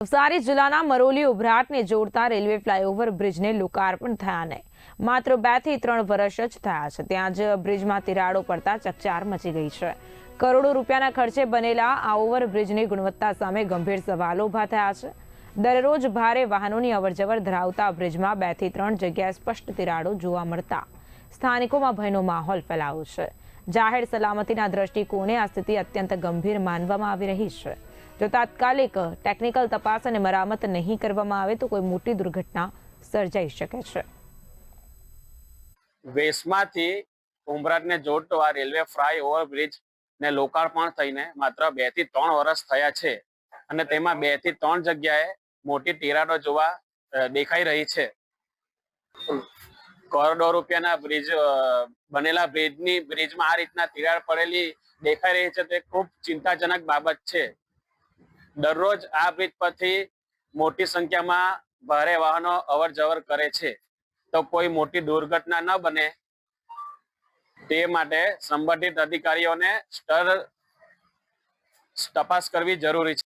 નવસારી જિલ્લાના મરોલી ઉભરાટને જોડતા railway flyover બ્રિજને લોકાર્પણ થયાને માત્ર 2 થી 3 વર્ષ જ થયા છે, ત્યાં જ બ્રિજમાં તિરાડો પડતા ચકચાર મચી ગઈ છે। કરોડો રૂપિયાના ખર્ચે બનેલા આ ઓવરબ્રિજની ગુણવત્તા સામે ગંભીર સવાલો ઊભા થયા છે। દરરોજ ભારે વાહનોની અવરજવર ધરાવતા બ્રિજમાં 2 થી 3 જગ્યાએ સ્પષ્ટ તિરાડો જોવા મળતા સ્થાનિકોમાં ભયનો માહોલ ફેલાયો છે। જાહેર સલામતીના દ્રષ્ટિકોણે આ સ્થિતિ અત્યંત ગંભીર માનવામાં આવી રહી છે। જો તાત્કાલિક ટેકનિકલ તપાસ અને મરામત નહીં કરવામાં આવે તો કોઈ મોટી દુર્ઘટના સર્જાઈ શકે છે। વેસમાંથી ઉમરાટને જોડતો આ રેલવે ફ્લાય ઓવરબ્રિજ ને લોકાર્પણ થઈને માત્ર 2 થી 3 વર્ષ થયા છે અને તેમાં 2 થી 3 જગ્યાએ મોટી તિરાડો જોવા દેખાઈ રહી છે। કરોડો રૂપિયાના બનેલા બ્રિજમાં આ રીતના તિરાડ પડેલી દેખાઈ રહી છે તે ખૂબ ચિંતાજનક બાબત છે। દરરોજ આ બ્રિજ પરથી મોટી સંખ્યામાં ભારે વાહનો અવર જવર કરે છે, તો કોઈ મોટી દુર્ઘટના ન બને તે માટે સંબંધિત અધિકારીઓને તપાસ કરવી જરૂરી છે।